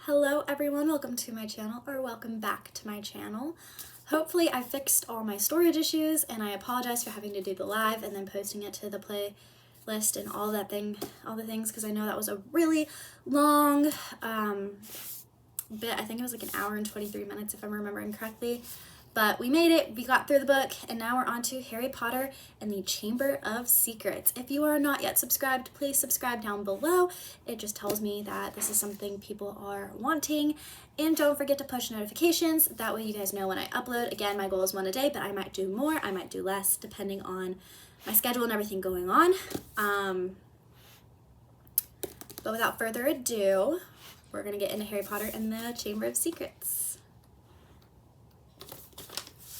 Hello everyone, welcome to my channel, or welcome back to my channel. Hopefully I fixed all my storage issues, and I apologize for having to do the live and then posting it to the playlist and all the things, because I know that was a really long bit. I think it was like an hour and 23 minutes if I'm remembering correctly. But we made it, we got through the book, and now we're on to Harry Potter and the Chamber of Secrets. If you are not yet subscribed, please subscribe down below. It just tells me that this is something people are wanting. And don't forget to push notifications. That way you guys know when I upload. Again, my goal is one a day, but I might do more, I might do less, depending on my schedule and everything going on. But without further ado, we're gonna get into Harry Potter and the Chamber of Secrets.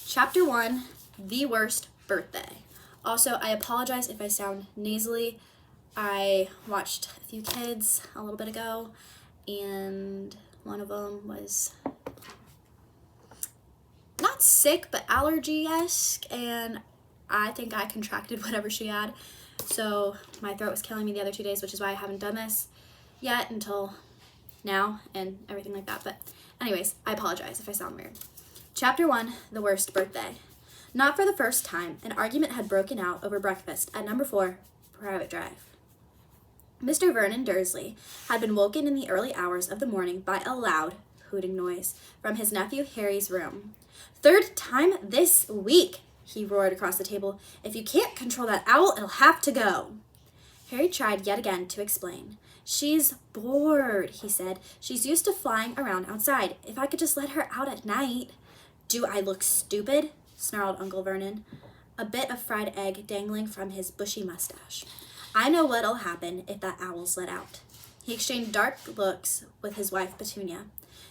Chapter 1, The Worst Birthday. Also, I apologize if I sound nasally. I watched a few kids a little bit ago, and one of them was not sick, but allergy-esque, and I think I contracted whatever she had. So my throat was killing me the other 2 days, which is why I haven't done this yet until now and everything like that. But anyways, I apologize if I sound weird. Chapter 1, The Worst Birthday. Not for the first time, an argument had broken out over breakfast at number 4, Private Drive. Mr. Vernon Dursley had been woken in the early hours of the morning by a loud hooting noise from his nephew Harry's room. "Third time this week," he roared across the table. "If you can't control that owl, it'll have to go." Harry tried yet again to explain. "She's bored," he said. "She's used to flying around outside. If I could just let her out at night." "Do I look stupid?" snarled Uncle Vernon, a bit of fried egg dangling from his bushy mustache. "I know what'll happen if that owl's let out." He exchanged dark looks with his wife Petunia.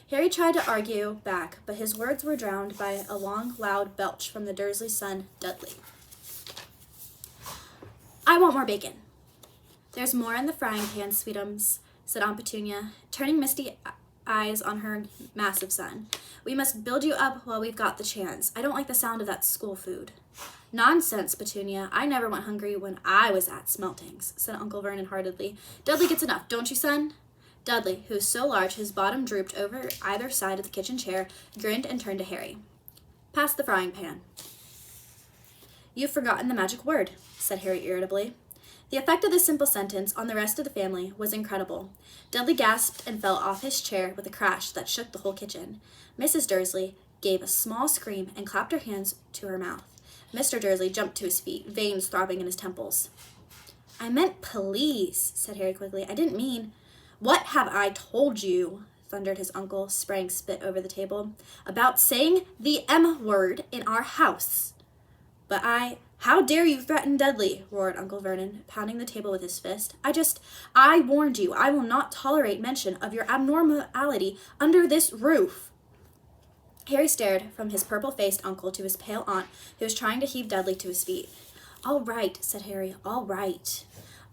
Harry tried to argue back, but his words were drowned by a long, loud belch from the Dursley son, Dudley. "I want more bacon." "There's more in the frying pan, sweetums," said Aunt Petunia, turning misty eyes on her massive son. "We must build you up while we've got the chance. I don't like the sound of that school food." "Nonsense, Petunia. I never went hungry when I was at Smeltings," said Uncle Vernon heartedly. "Dudley gets enough, don't you, son?" Dudley, who was so large his bottom drooped over either side of the kitchen chair, grinned and turned to Harry. "Pass the frying pan." "You've forgotten the magic word," said Harry irritably. The effect of this simple sentence on the rest of the family was incredible. Dudley gasped and fell off his chair with a crash that shook the whole kitchen. Mrs. Dursley gave a small scream and clapped her hands to her mouth. Mr. Dursley jumped to his feet, veins throbbing in his temples. "I meant please," said Harry quickly. "I didn't mean—" "What have I told you?" thundered his uncle, spraying spit over the table. "About saying the M word in our house." "But How dare you threaten Dudley?" roared Uncle Vernon, pounding the table with his fist. I warned you. I will not tolerate mention of your abnormality under this roof." Harry stared from his purple-faced uncle to his pale aunt, who was trying to heave Dudley to his feet. "All right," said Harry, "all right."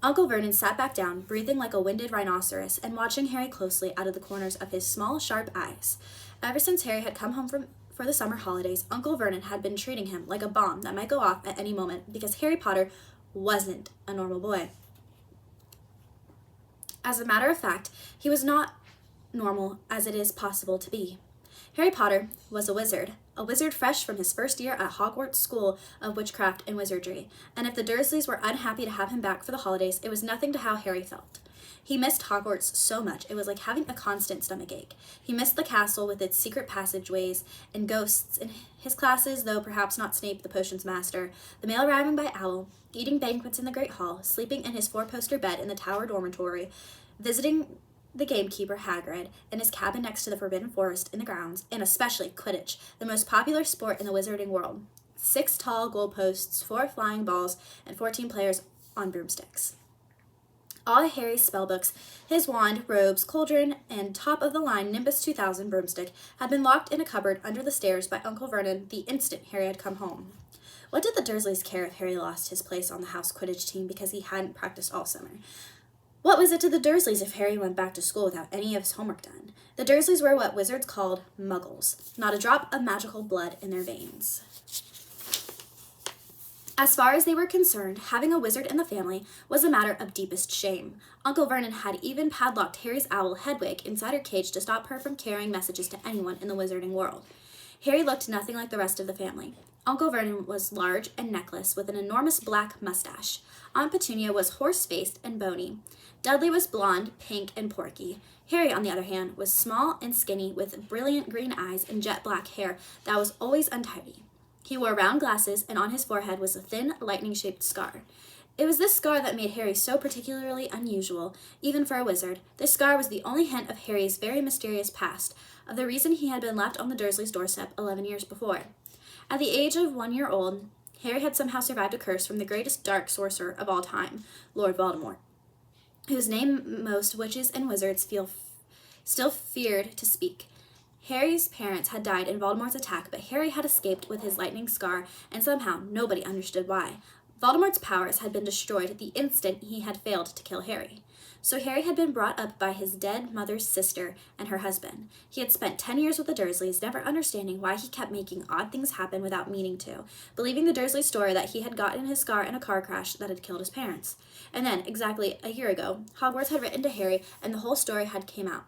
Uncle Vernon sat back down, breathing like a winded rhinoceros, and watching Harry closely out of the corners of his small, sharp eyes. Ever since Harry had come home for the summer holidays, Uncle Vernon had been treating him like a bomb that might go off at any moment, because Harry Potter wasn't a normal boy. As a matter of fact, he was not normal as it is possible to be. Harry Potter was a wizard fresh from his first year at Hogwarts School of Witchcraft and Wizardry, and if the Dursleys were unhappy to have him back for the holidays, it was nothing to how Harry felt. He missed Hogwarts so much, it was like having a constant stomachache. He missed the castle with its secret passageways and ghosts in his classes, though perhaps not Snape the potions master, the mail arriving by owl, eating banquets in the Great Hall, sleeping in his 4-poster bed in the Tower dormitory, visiting the gamekeeper Hagrid in his cabin next to the Forbidden Forest in the grounds, and especially Quidditch, the most popular sport in the wizarding world. 6 tall goalposts, 4 flying balls, and 14 players on broomsticks. All Harry's spellbooks, his wand, robes, cauldron, and top-of-the-line Nimbus 2000 broomstick had been locked in a cupboard under the stairs by Uncle Vernon the instant Harry had come home. What did the Dursleys care if Harry lost his place on the house Quidditch team because he hadn't practiced all summer? What was it to the Dursleys if Harry went back to school without any of his homework done? The Dursleys were what wizards called muggles, not a drop of magical blood in their veins. As far as they were concerned, having a wizard in the family was a matter of deepest shame. Uncle Vernon had even padlocked Harry's owl, Hedwig, inside her cage to stop her from carrying messages to anyone in the wizarding world. Harry looked nothing like the rest of the family. Uncle Vernon was large and necklace with an enormous black mustache. Aunt Petunia was horse-faced and bony. Dudley was blonde, pink, and porky. Harry, on the other hand, was small and skinny with brilliant green eyes and jet black hair that was always untidy. He wore round glasses, and on his forehead was a thin, lightning-shaped scar. It was this scar that made Harry so particularly unusual, even for a wizard. This scar was the only hint of Harry's very mysterious past, of the reason he had been left on the Dursleys' doorstep 11 years before. At the age of 1 year old, Harry had somehow survived a curse from the greatest dark sorcerer of all time, Lord Voldemort, whose name most witches and wizards still feared to speak. Harry's parents had died in Voldemort's attack, but Harry had escaped with his lightning scar, and somehow nobody understood why. Voldemort's powers had been destroyed the instant he had failed to kill Harry. So Harry had been brought up by his dead mother's sister and her husband. He had spent 10 years with the Dursleys, never understanding why he kept making odd things happen without meaning to, believing the Dursley story that he had gotten his scar in a car crash that had killed his parents. And then, exactly a year ago, Hogwarts had written to Harry, and the whole story had came out.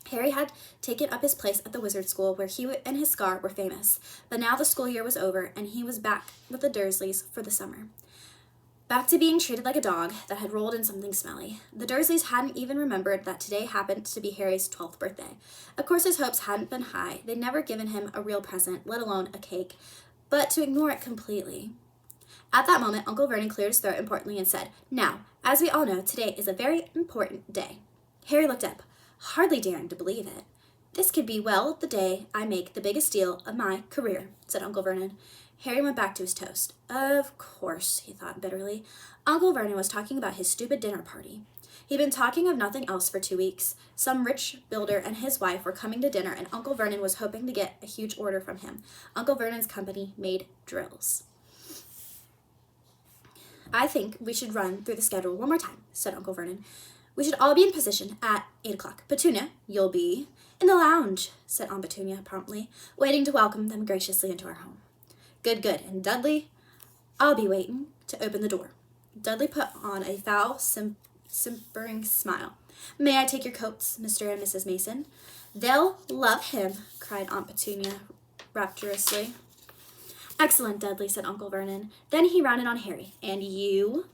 Harry had taken up his place at the wizard school where he and his scar were famous, but now the school year was over and he was back with the Dursleys for the summer. Back to being treated like a dog that had rolled in something smelly. The Dursleys hadn't even remembered that today happened to be Harry's 12th birthday. Of course his hopes hadn't been high. They'd never given him a real present, let alone a cake, but to ignore it completely. At that moment, Uncle Vernon cleared his throat importantly and said, "Now, as we all know, today is a very important day." Harry looked up, hardly daring to believe it. "This could be, well, the day I make the biggest deal of my career," said Uncle Vernon. Harry went back to his toast. Of course, he thought bitterly. Uncle Vernon was talking about his stupid dinner party. He'd been talking of nothing else for 2 weeks. Some rich builder and his wife were coming to dinner, and Uncle Vernon was hoping to get a huge order from him. Uncle Vernon's company made drills. "I think we should run through the schedule one more time," said Uncle Vernon. "We should all be in position at 8 o'clock. Petunia, you'll be—" "In the lounge," said Aunt Petunia promptly, waiting to welcome them graciously into our home. Good. And Dudley? "I'll be waiting to open the door." Dudley put on a foul, simpering smile. "May I take your coats, Mr. and Mrs. Mason?" "They'll love him," cried Aunt Petunia rapturously. "Excellent, Dudley," said Uncle Vernon. Then he rounded on Harry. "And you?"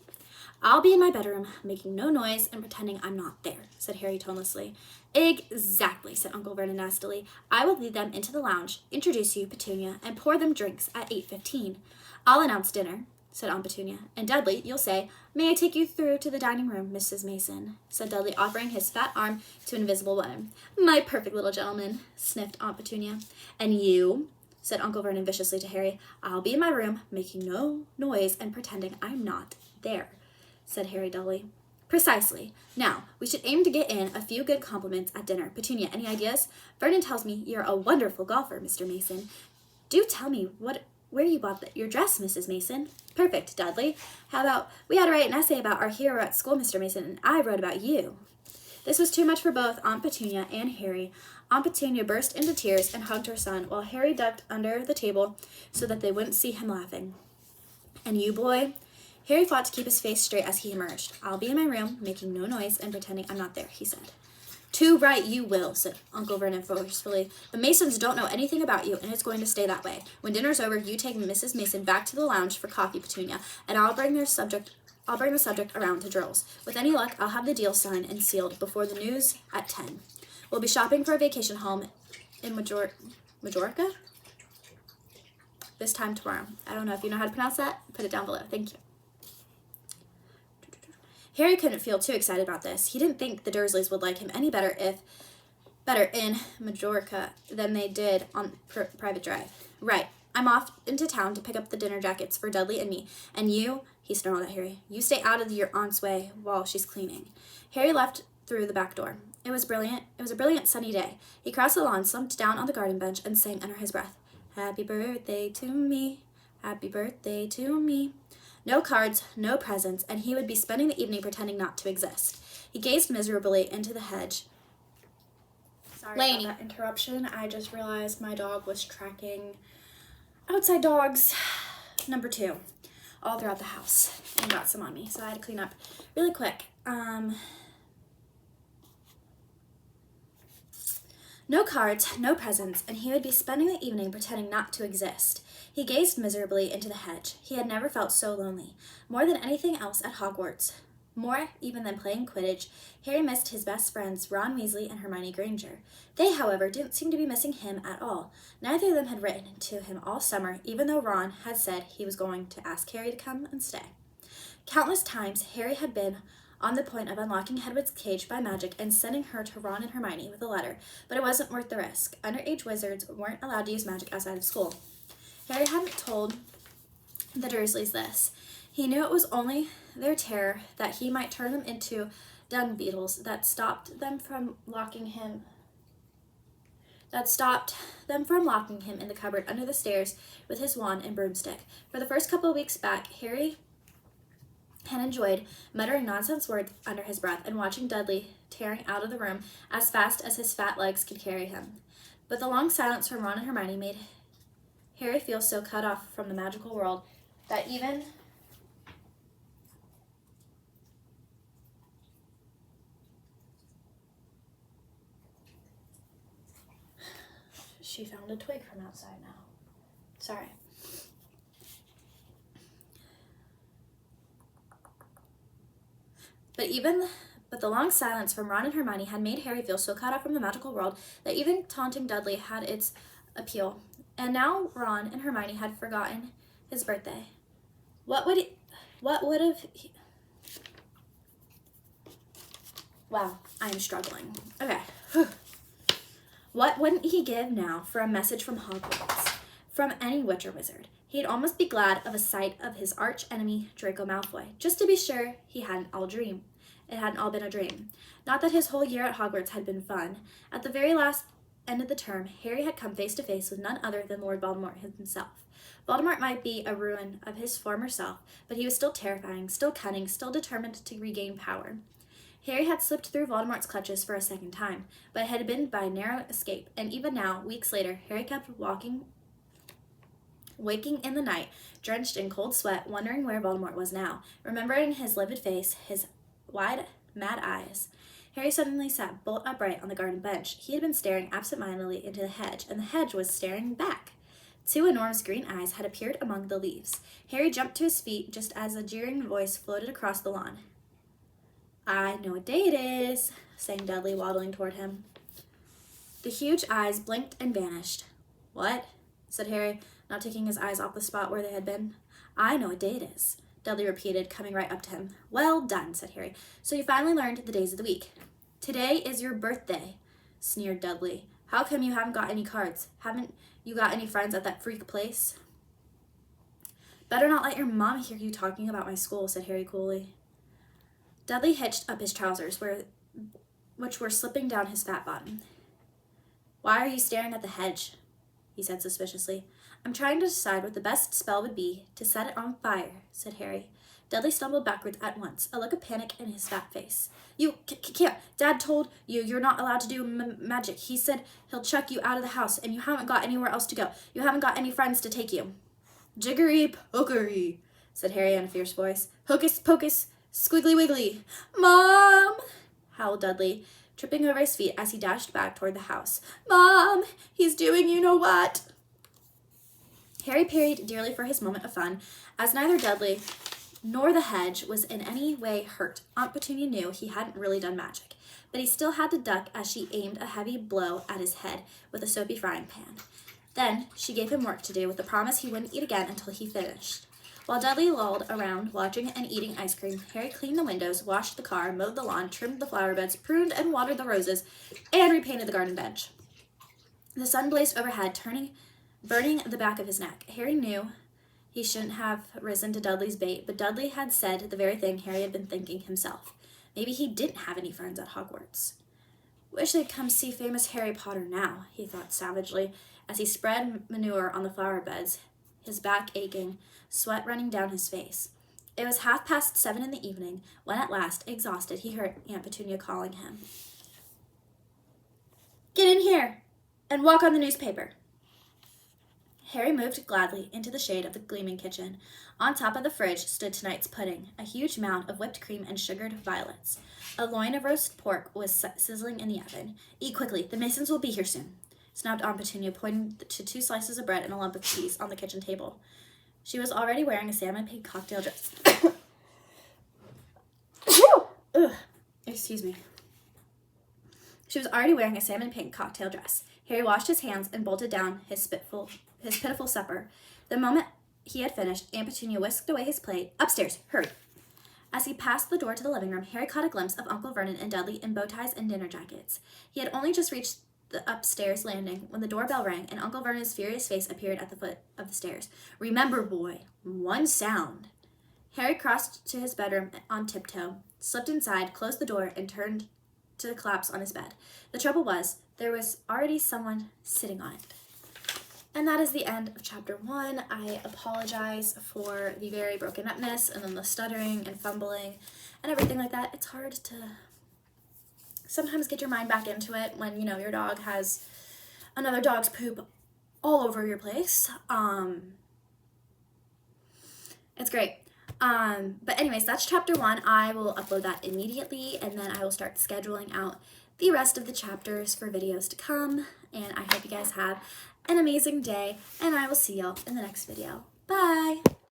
"I'll be in my bedroom, making no noise and pretending I'm not there," said Harry tonelessly. "Exactly," said Uncle Vernon nastily. "I will lead them into the lounge, introduce you, Petunia, and pour them drinks at 8:15. I'll announce dinner," said Aunt Petunia. "And Dudley, you'll say, 'May I take you through to the dining room, Mrs. Mason?'" said Dudley, offering his fat arm to an invisible woman. "My perfect little gentleman," sniffed Aunt Petunia. "And you?" said Uncle Vernon viciously to Harry. "I'll be in my room, making no noise and pretending I'm not there," said Harry dully. "Precisely. Now, we should aim to get in a few good compliments at dinner. Petunia, any ideas? Vernon tells me you're a wonderful golfer, Mr. Mason. Do tell me where you bought your dress, Mrs. Mason." "Perfect, Dudley. How about, we had to write an essay about our hero at school, Mr. Mason, and I wrote about you." This was too much for both Aunt Petunia and Harry. Aunt Petunia burst into tears and hugged her son, while Harry ducked under the table so that they wouldn't see him laughing. "And you, boy?" Harry fought to keep his face straight as he emerged. "I'll be in my room, making no noise and pretending I'm not there," he said. "Too right you will," said Uncle Vernon forcefully. "The Masons don't know anything about you, and it's going to stay that way. When dinner's over, you take Mrs. Mason back to the lounge for coffee, Petunia, and I'll bring the subject around to drills. With any luck, I'll have the deal signed and sealed before the news at 10. We'll be shopping for a vacation home in Majorca? This time tomorrow. I don't know if you know how to pronounce that. Put it down below. Thank you." Harry couldn't feel too excited about this. He didn't think the Dursleys would like him any better in Majorca than they did on Private Drive. "Right. I'm off into town to pick up the dinner jackets for Dudley and me. And you," he snarled at Harry, "you stay out of your aunt's way while she's cleaning." Harry left through the back door. It was brilliant. It was a brilliant sunny day. He crossed the lawn, slumped down on the garden bench, and sang under his breath, "Happy birthday to me. Happy birthday to me." No cards, no presents, and he would be spending the evening pretending not to exist. He gazed miserably into the hedge. Sorry about that interruption. I just realized my dog was tracking outside dogs. Number 2. all throughout the house and got some on me, so I had to clean up really quick. No cards, no presents, and he would be spending the evening pretending not to exist. He gazed miserably into the hedge. He had never felt so lonely. More than anything else at Hogwarts, more even than playing Quidditch, Harry missed his best friends Ron Weasley and Hermione Granger. They, however, didn't seem to be missing him at all. Neither of them had written to him all summer, even though Ron had said he was going to ask Harry to come and stay. Countless times, Harry had been on the point of unlocking Hedwig's cage by magic and sending her to Ron and Hermione with a letter, but it wasn't worth the risk. Underage wizards weren't allowed to use magic outside of school. Harry hadn't told the Dursleys this. He knew it was only their terror that he might turn them into dung beetles that stopped them from locking him in the cupboard under the stairs with his wand and broomstick. For the first couple of weeks back, Harry had enjoyed muttering nonsense words under his breath and watching Dudley tearing out of the room as fast as his fat legs could carry him. But the long silence from Ron and Hermione made Harry feel so cut off from the magical world that even she found a twig from outside now. Sorry. But the long silence from Ron and Hermione had made Harry feel so cut off from the magical world that even taunting Dudley had its appeal. And now Ron and Hermione had forgotten his birthday. Wow, I am struggling. Okay. What wouldn't he give now for a message from Hogwarts? From any witch or wizard. He'd almost be glad of a sight of his arch enemy, Draco Malfoy, just to be sure it hadn't all been a dream. Not that his whole year at Hogwarts had been fun. At the very last end of the term, Harry had come face to face with none other than Lord Voldemort himself. Voldemort might be a ruin of his former self, but he was still terrifying, still cunning, still determined to regain power. Harry had slipped through Voldemort's clutches for a second time, but it had been by narrow escape, and even now, weeks later, Harry kept waking in the night, drenched in cold sweat, wondering where Voldemort was now, remembering his livid face, his wide, mad eyes. Harry suddenly sat bolt upright on the garden bench. He had been staring absent-mindedly into the hedge, and the hedge was staring back. Two enormous green eyes had appeared among the leaves. Harry jumped to his feet just as a jeering voice floated across the lawn. "I know what day it is," sang Dudley, waddling toward him. The huge eyes blinked and vanished. "What?" said Harry, not taking his eyes off the spot where they had been. "I know what day it is," Dudley repeated, coming right up to him. "Well done," said Harry. "So you finally learned the days of the week." "Today is your birthday," sneered Dudley. "How come you haven't got any cards? Haven't you got any friends at that freak place?" "Better not let your mom hear you talking about my school," said Harry coolly. Dudley hitched up his trousers, which were slipping down his fat bottom. "Why are you staring at the hedge?" he said suspiciously. "I'm trying to decide what the best spell would be to set it on fire," said Harry. Dudley stumbled backwards at once, a look of panic in his fat face. "You can't. Dad told you you're not allowed to do magic. He said he'll chuck you out of the house, and you haven't got anywhere else to go. You haven't got any friends to take you." "Jiggery pokery," said Harry in a fierce voice. "Hocus pocus, squiggly wiggly." "Mom!" howled Dudley, tripping over his feet as he dashed back toward the house. "Mom! He's doing you-know-what!" Harry paid dearly for his moment of fun, as neither Dudley nor the hedge was in any way hurt. Aunt Petunia knew he hadn't really done magic, but he still had to duck as she aimed a heavy blow at his head with a soapy frying pan. Then she gave him work to do with the promise he wouldn't eat again until he finished. While Dudley lolled around watching and eating ice cream, Harry cleaned the windows, washed the car, mowed the lawn, trimmed the flower beds, pruned and watered the roses, and repainted the garden bench. The sun blazed overhead, burning the back of his neck. Harry knew he shouldn't have risen to Dudley's bait, but Dudley had said the very thing Harry had been thinking himself. Maybe he didn't have any friends at Hogwarts. "Wish they'd come see famous Harry Potter now," he thought savagely, as he spread manure on the flower beds, his back aching, sweat running down his face. It was 7:30 in the evening when at last, exhausted, he heard Aunt Petunia calling him. "Get in here and walk on the newspaper." Harry moved gladly into the shade of the gleaming kitchen. On top of the fridge stood tonight's pudding, a huge mound of whipped cream and sugared violets. A loin of roast pork was sizzling in the oven. Eat quickly, the Masons will be here soon, snapped Aunt Petunia, pointing to 2 slices of bread and a lump of cheese on the kitchen table. She was already wearing a salmon-pink cocktail dress. Ugh, excuse me. She was already wearing a salmon-pink cocktail dress. Harry washed his hands and bolted down his pitiful supper. The moment he had finished, Aunt Petunia whisked away his plate. Upstairs, hurry. As he passed the door to the living room, Harry caught a glimpse of Uncle Vernon and Dudley in bow ties and dinner jackets. He had only just reached the upstairs landing when the doorbell rang and Uncle Vernon's furious face appeared at the foot of the stairs. Remember, boy, one sound. Harry crossed to his bedroom on tiptoe, slipped inside, closed the door, and turned to collapse on his bed. The trouble was, there was already someone sitting on it. And that is the end of chapter 1. I apologize for the very broken upness and then the stuttering and fumbling and everything like that. It's hard to sometimes get your mind back into it when, you know, your dog has another dog's poop all over your place. It's great. But anyways, that's chapter 1. I will upload that immediately, and then I will start scheduling out the rest of the chapters for videos to come. And I hope you guys have an amazing day, and I will see y'all in the next video. Bye!